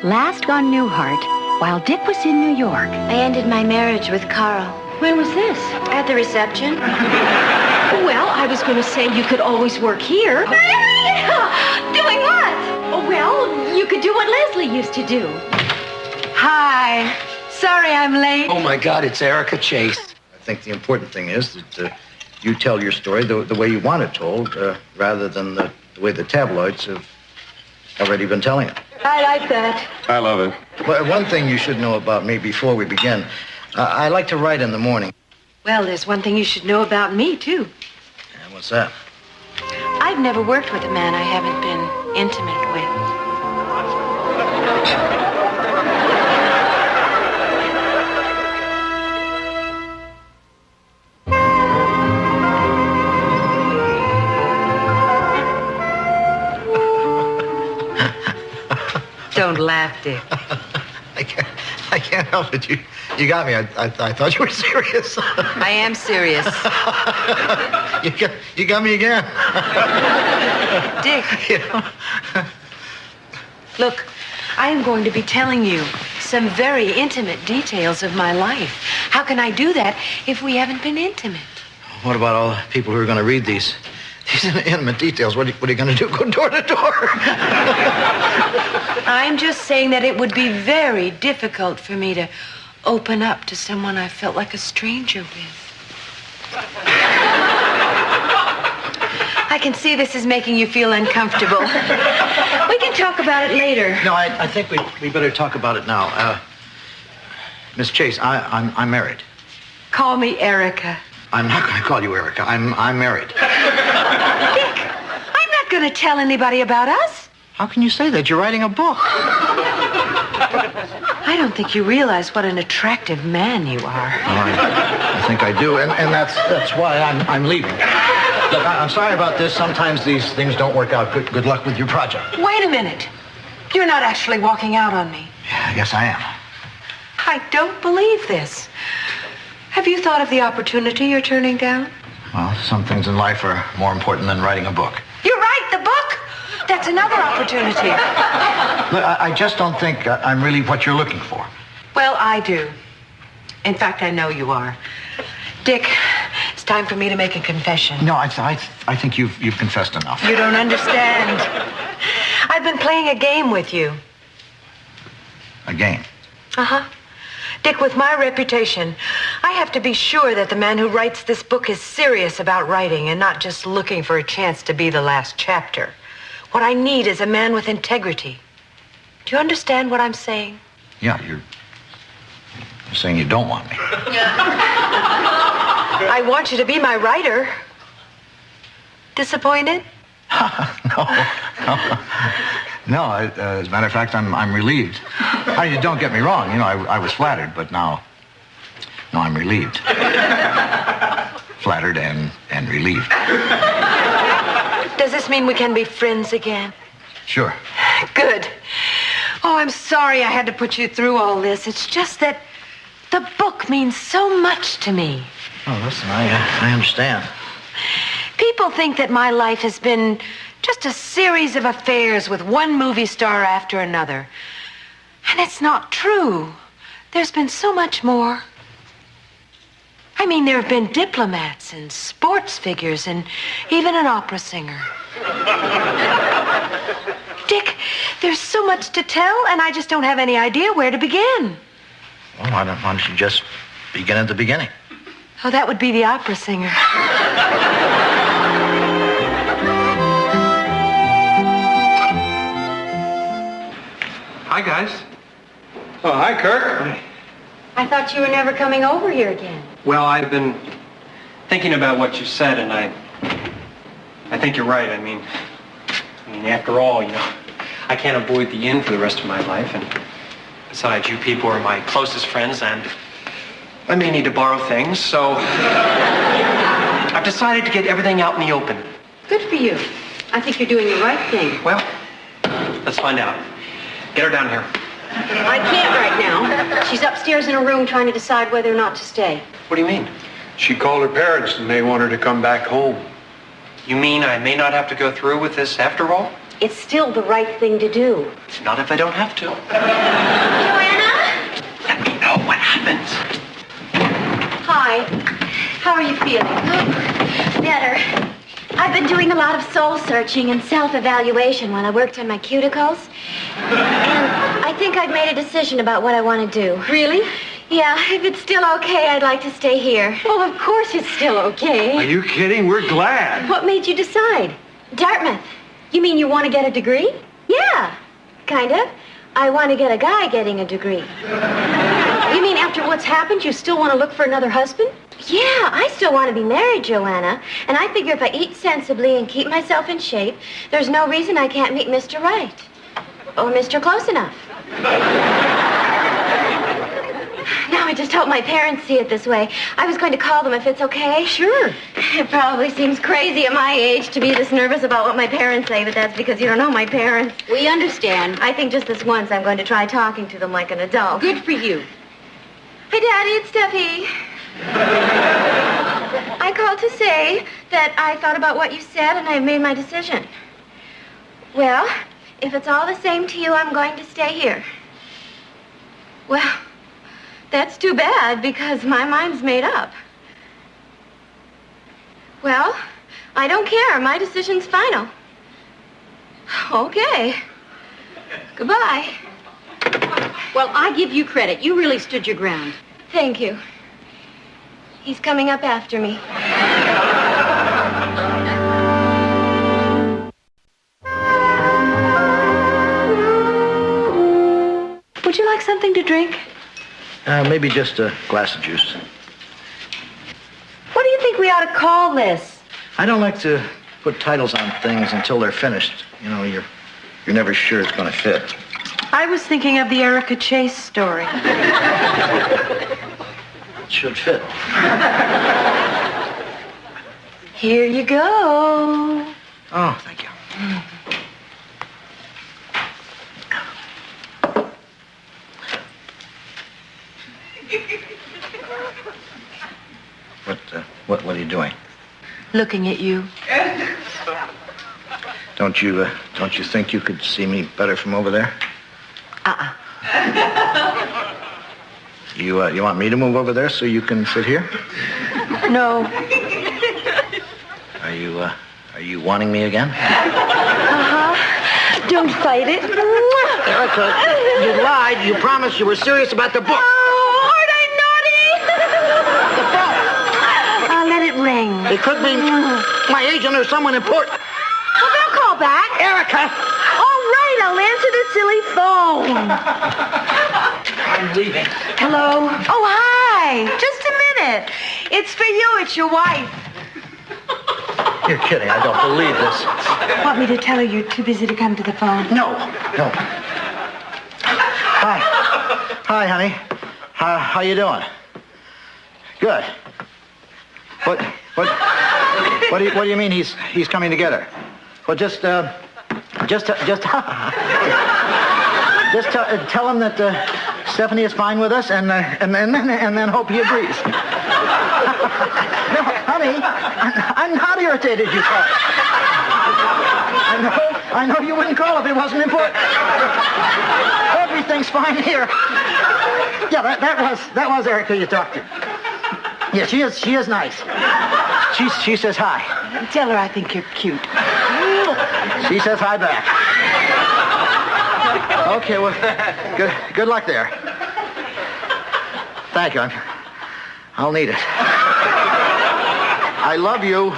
Last on Newhart, while Dick was in New York. I ended my marriage with Carl. When was this? At the reception. Well, I was going to say you could always work here. Doing what? Oh, well, you could do what Leslie used to do. Hi. Sorry I'm late. Oh, my God, it's Erica Chase. I think the important thing is that you tell your story the way you want it told, rather than the way the tabloids have already been telling it. I like that. I love it. Well, one thing you should know about me before we begin, I like to write in the morning. Well, there's one thing you should know about me, too. And what's that? I've never worked with a man I haven't been intimate with. Don't laugh, Dick. I can't help it. You got me. I thought you were serious. I am serious. You got me again. Dick. You know? Look, I am going to be telling you some very intimate details of my life. How can I do that if we haven't been intimate? What about all the people who are going to read these intimate details? What are you going to do? Go door to door? I'm just saying that it would be very difficult for me to open up to someone I felt like a stranger with. I can see this is making you feel uncomfortable. We can talk about it later. No, I think we better talk about it now. Miss Chase, I'm married. Call me Erica. I'm not going to call you Erica. I'm married. Dick, I'm not going to tell anybody about us. How can you say that? You're writing a book. I don't think you realize what an attractive man you are. I think I do, and that's why I'm leaving. Look, I'm sorry about this. Sometimes these things don't work out. Good luck with your project. Wait a minute. You're not actually walking out on me. Yeah, I guess I am. I don't believe this. Have you thought of the opportunity you're turning down? Well, some things in life are more important than writing a book. You're right, the book! That's another opportunity. Look, I just don't think I'm really what you're looking for. Well, I do. In fact, I know you are. Dick, it's time for me to make a confession. No, I think you've confessed enough. You don't understand. I've been playing a game with you. A game? Uh-huh. Dick, with my reputation, I have to be sure that the man who writes this book is serious about writing and not just looking for a chance to be the last chapter. What I need is a man with integrity. Do you understand what I'm saying? Yeah, you're saying you don't want me. I want you to be my writer. Disappointed? No. As a matter of fact, I'm relieved. Don't get me wrong. You know, I was flattered, but now I'm relieved. Flattered and relieved. Does this mean we can be friends again? Sure. Good. Oh, I'm sorry I had to put you through all this. It's just that the book means so much to me. Oh, listen, I understand. People think that my life has been just a series of affairs with one movie star after another. And it's not true. There's been so much more. I mean, there have been diplomats and sports figures and even an opera singer. Dick, there's so much to tell, and I just don't have any idea where to begin. Well, why don't you just begin at the beginning? Oh, that would be the opera singer. Hi, guys. Oh, hi, Kirk. I thought you were never coming over here again. Well, I've been thinking about what you said, and I think you're right. I mean, after all, I can't avoid the inn for the rest of my life, and besides, you people are my closest friends, and I may need to borrow things, so I've decided to get everything out in the open. Good for you. I think you're doing the right thing. Well, let's find out. Get her down here. I can't right now. She's upstairs in her room trying to decide whether or not to stay. What do you mean? She called her parents and they want her to come back home. You mean I may not have to go through with this after all? It's still the right thing to do. Not if I don't have to. Joanna? Let me know what happens. Hi. How are you feeling? Better. I've been doing a lot of soul searching and self-evaluation while I worked on my cuticles. And I think I've made a decision about what I want to do. Really? Yeah, if it's still okay, I'd like to stay here. Well, of course it's still okay. Are you kidding? We're glad. What made you decide? Dartmouth. You mean you want to get a degree? Yeah, kind of. I want to get a guy getting a degree. You mean after what's happened, you still want to look for another husband? Yeah, I still want to be married, Joanna. And I figure if I eat sensibly and keep myself in shape, there's no reason I can't meet Mr. Right. Or Mr. Close Enough. Now, I just hope my parents see it this way. I was going to call them if it's okay. Sure. It probably seems crazy at my age to be this nervous about what my parents say, but that's because you don't know my parents. We understand. I think just this once I'm going to try talking to them like an adult. Good for you. Hi, Daddy, it's Steffi. I called to say that I thought about what you said and I've made my decision. Well, if it's all the same to you, I'm going to stay here. Well, that's too bad because my mind's made up. Well, I don't care. My decision's final. Okay. Goodbye. Well, I give you credit. You really stood your ground. Thank you. He's coming up after me. Would you like something to drink? Maybe just a glass of juice. What do you think we ought to call this? I don't like to put titles on things until they're finished. You know, you're never sure it's going to fit. I was thinking of the Erica Chase story. It should fit. Here you go. Oh, thank you. What are you doing? Looking at you. Don't you think you could see me better from over there? You want me to move over there so you can sit here? No. Are you wanting me again? Don't fight it. Erica, you lied. You promised you were serious about the book. Oh, aren't I naughty? The phone. I'll let it ring. It could be my agent or someone important. Well, they'll call back. Erica! All right, I'll answer the silly phone. I'm leaving. Hello? Oh, hi. Just a minute. It's for you. It's your wife. You're kidding. I don't believe this. Want me to tell her you're too busy to come to the phone? No. Hi, honey. How you doing? Good. What do you mean he's coming to get her? Well, just tell him that Stephanie is fine with us, and then hope he agrees. No, honey, I'm not irritated. You call. I know you wouldn't call if it wasn't important. Everything's fine here. Yeah, that was Erica you talked to. Yeah, she is nice. She says hi. Tell her I think you're cute. She says hi back. Okay, well, good luck there. Thank you. I'll need it. I love you.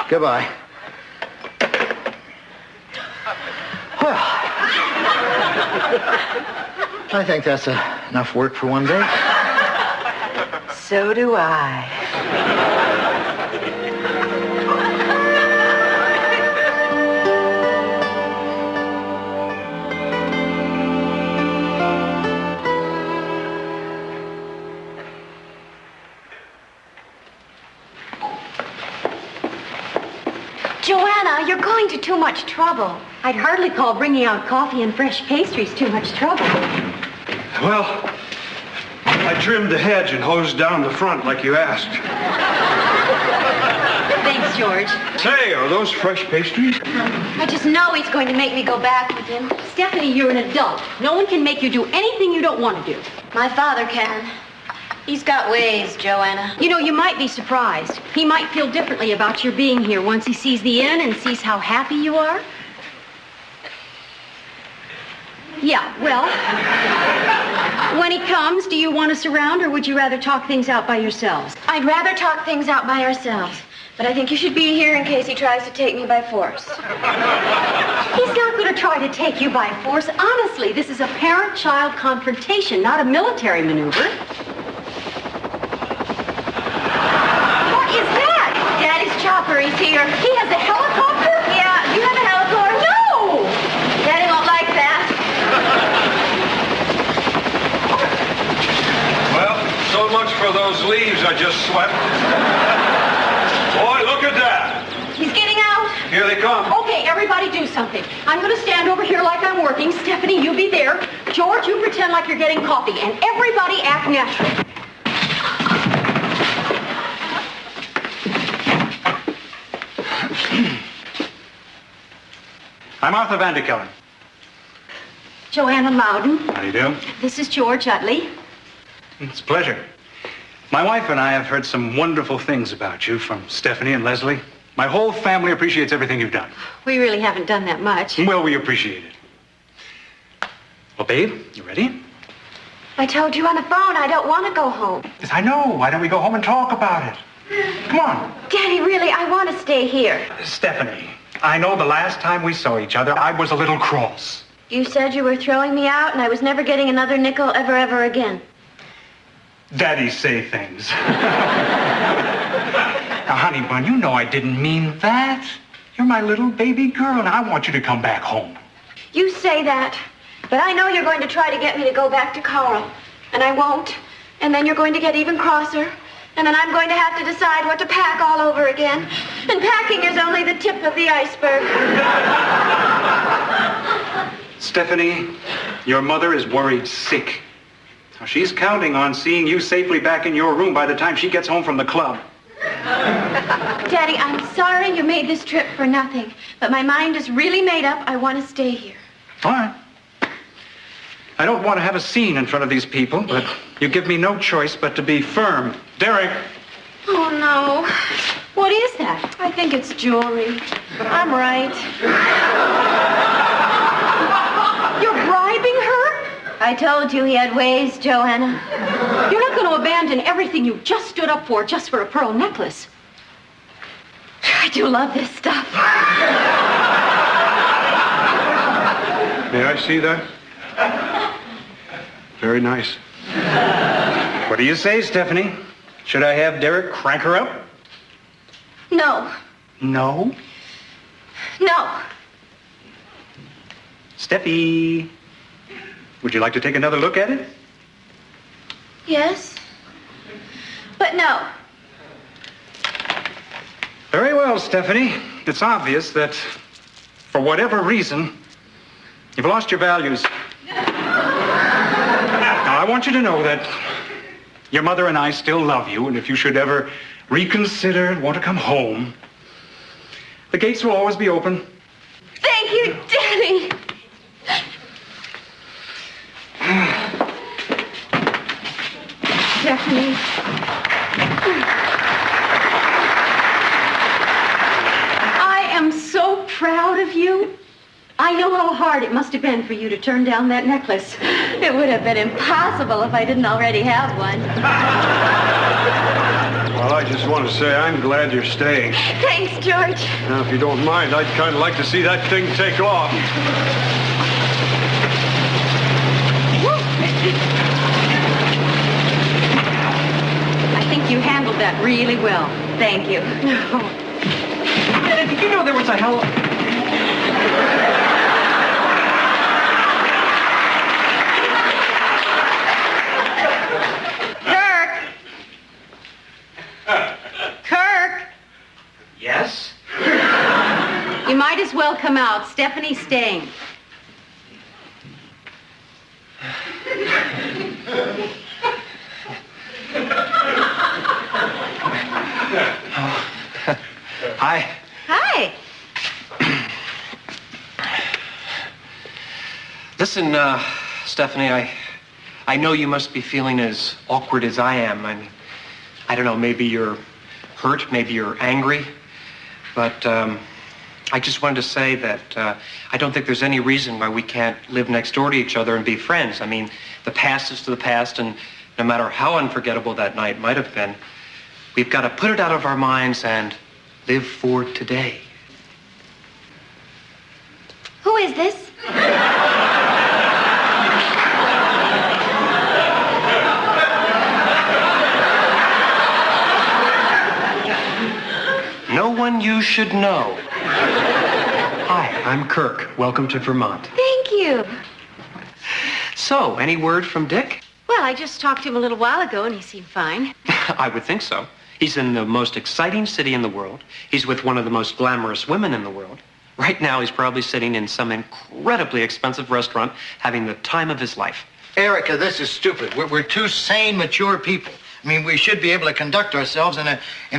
Goodbye. Well, I think that's enough work for one day. So do I. Joanna, you're going to too much trouble. I'd hardly call bringing out coffee and fresh pastries too much trouble. Well, I trimmed the hedge and hosed down the front like you asked. Thanks, George. Say, are those fresh pastries? I just know he's going to make me go back with him. Stephanie, you're an adult. No one can make you do anything you don't want to do. My father can. He's got ways, Joanna. You know, you might be surprised. He might feel differently about your being here once he sees the inn and sees how happy you are. Yeah, well, when he comes, do you want us around, or would you rather talk things out by yourselves? I'd rather talk things out by ourselves. But I think you should be here in case he tries to take me by force. He's not going to try to take you by force. Honestly, this is a parent-child confrontation, not a military maneuver. What is that? Daddy's chopper, he's here. He has a helicopter? Yeah, you have a helicopter? No! Daddy won't like that. Well, so much for those leaves I just swept. Boy, look at that. He's getting out. Here they come. Okay, everybody do something. I'm going to stand over here like I'm working. Stephanie, you be there. George, you pretend like you're getting coffee. And everybody act natural. I'm Arthur Vanderkellen. Joanna Loudon. How do you do? This is George Utley. It's a pleasure. My wife and I have heard some wonderful things about you from Stephanie and Leslie. My whole family appreciates everything you've done. We really haven't done that much. Well, we appreciate it. Well, babe, you ready? I told you on the phone I don't want to go home. Yes, I know. Why don't we go home and talk about it? Come on. Daddy, really, I want to stay here. Stephanie, I know the last time we saw each other, I was a little cross. You said you were throwing me out and I was never getting another nickel ever again. Daddies say things. Now, honey bun, you know I didn't mean that. You're my little baby girl, and I want you to come back home. You say that, but I know you're going to try to get me to go back to Carl, and I won't. And then you're going to get even crosser, and then I'm going to have to decide what to pack all over again. And packing is only the tip of the iceberg. Stephanie, your mother is worried sick. Now, she's counting on seeing you safely back in your room by the time she gets home from the club. Daddy, I'm sorry you made this trip for nothing, but my mind is really made up. I want to stay here. All right. I don't want to have a scene in front of these people, but you give me no choice but to be firm. Derek! Oh, no. What is that? I think it's jewelry. I'm right. You're bribing her? I told you he had ways, Joanna. You're not going to abandon everything you just stood up for just for a pearl necklace. I do love this stuff. May I see that? Very nice. What do you say, Stephanie? Should I have Derek crank her up? No. No? No. Steffi, would you like to take another look at it? Yes. But no. Very well, Stephanie. It's obvious that, for whatever reason, you've lost your values. Now, I want you to know that your mother and I still love you, and if you should ever reconsider and want to come home, the gates will always be open. Thank you, Daddy. Stephanie. I am so proud of you. I know how hard it must have been for you to turn down that necklace. It would have been impossible if I didn't already have one. Well, I just want to say I'm glad you're staying. Thanks, George. Now, if you don't mind, I'd kind of like to see that thing take off. I think you handled that really well. Thank you. Did you know there was a hell... Kirk! Yes? You might as well come out. Stephanie's staying. Listen, Stephanie, I know you must be feeling as awkward as I am. I mean, I don't know, maybe you're hurt, maybe you're angry, but I just wanted to say that I don't think there's any reason why we can't live next door to each other and be friends. I mean, the past is to the past, and no matter how unforgettable that night might have been, we've got to put it out of our minds and live for today. Who is this? No one you should know. Hi, I'm Kirk. Welcome to Vermont. Thank you. So, any word from Dick? Well, I just talked to him a little while ago, and he seemed fine. I would think so. He's in the most exciting city in the world. He's with one of the most glamorous women in the world. Right now, he's probably sitting in some incredibly expensive restaurant having the time of his life. Erica, this is stupid. We're two sane, mature people. I mean, we should be able to conduct ourselves in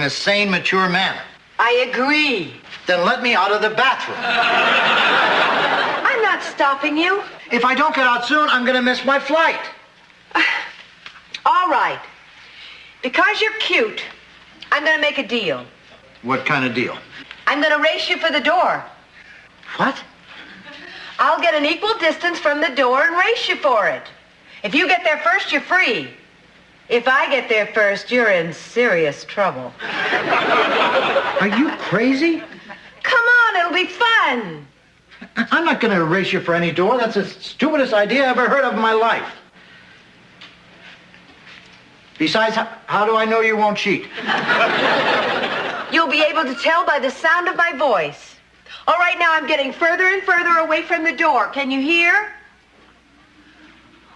a sane, mature manner. I agree. Then let me out of the bathroom. I'm not stopping you. If I don't get out soon, I'm going to miss my flight. All right. Because you're cute, I'm going to make a deal. What kind of deal? I'm going to race you for the door. What? I'll get an equal distance from the door and race you for it. If you get there first, you're free. If I get there first, you're in serious trouble. Are you crazy? Come on, it'll be fun. I'm not going to race you for any door. That's the stupidest idea I ever heard of in my life. Besides, how do I know you won't cheat? You'll be able to tell by the sound of my voice. All right, now I'm getting further and further away from the door. Can you hear?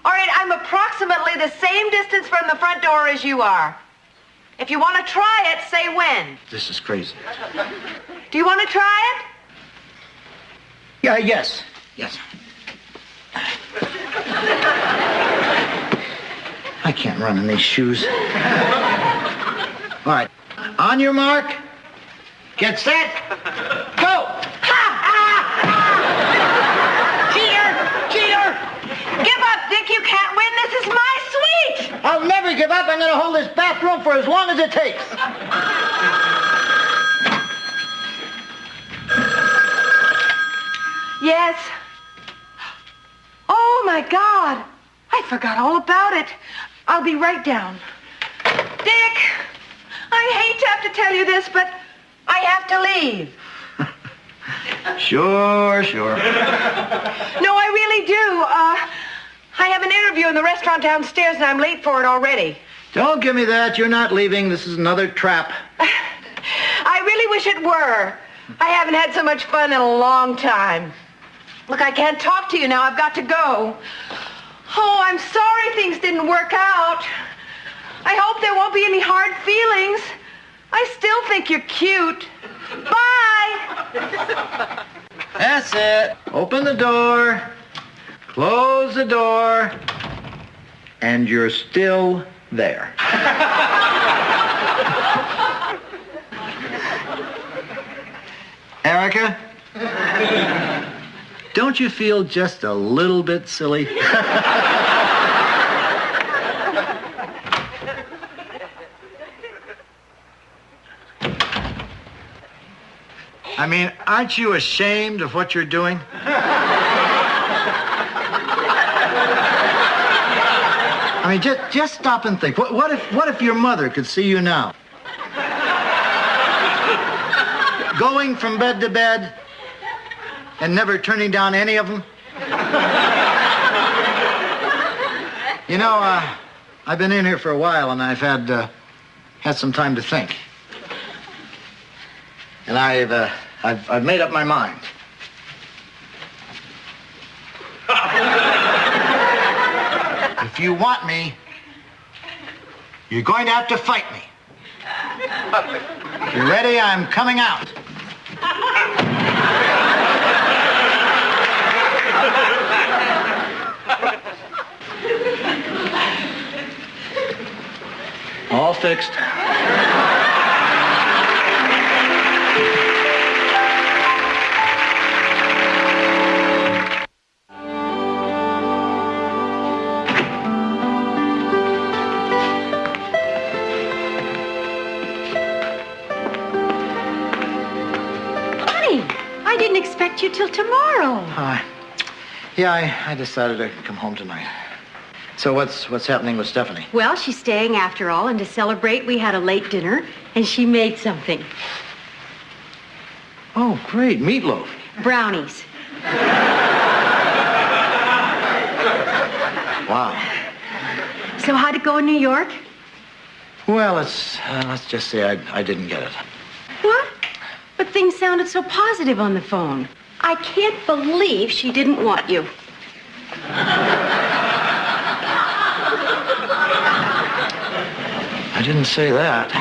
All right, I'm approximately the same distance from the front door as you are. If you want to try it, say when. This is crazy. Do you want to try it? Yeah, yes. Yes. I can't run in these shoes. All right. On your mark. Get set. Go! Cheater! Cheater! Give up, Dick. You can't win. This is my suite. I'll never give up. I'm going to hold this bathroom for as long as it takes. Yes. Oh, my God. I forgot all about it. I'll be right down. Dick, I hate to have to tell you this, but I have to leave. Sure. No, I really do. I have an interview in the restaurant downstairs, and I'm late for it already. Don't give me that. You're not leaving. This is another trap. I really wish it were. I haven't had so much fun in a long time. Look, I can't talk to you now. I've got to go. Oh, I'm sorry things didn't work out. I hope there won't be any hard feelings. I still think you're cute. Bye. That's it. Open the door. Close the door. And you're still there. Erica? Don't you feel just a little bit silly? I mean, aren't you ashamed of what you're doing? I mean, just stop and think. What if your mother could see you now? Going from bed to bed and never turning down any of them? You know, I've been in here for a while, and I've had some time to think. And I've made up my mind. If you want me, you're going to have to fight me. You ready? I'm coming out. All fixed. kept you till tomorrow. Yeah, I decided to come home tonight. So what's happening with Stephanie? Well, she's staying after all, and to celebrate, we had a late dinner, and she made something. Oh, great. Meatloaf. Brownies. Wow. So how'd it go in New York? Well, let's just say I didn't get it. What? But things sounded so positive on the phone. I can't believe she didn't want you. I didn't say that.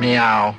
Meow.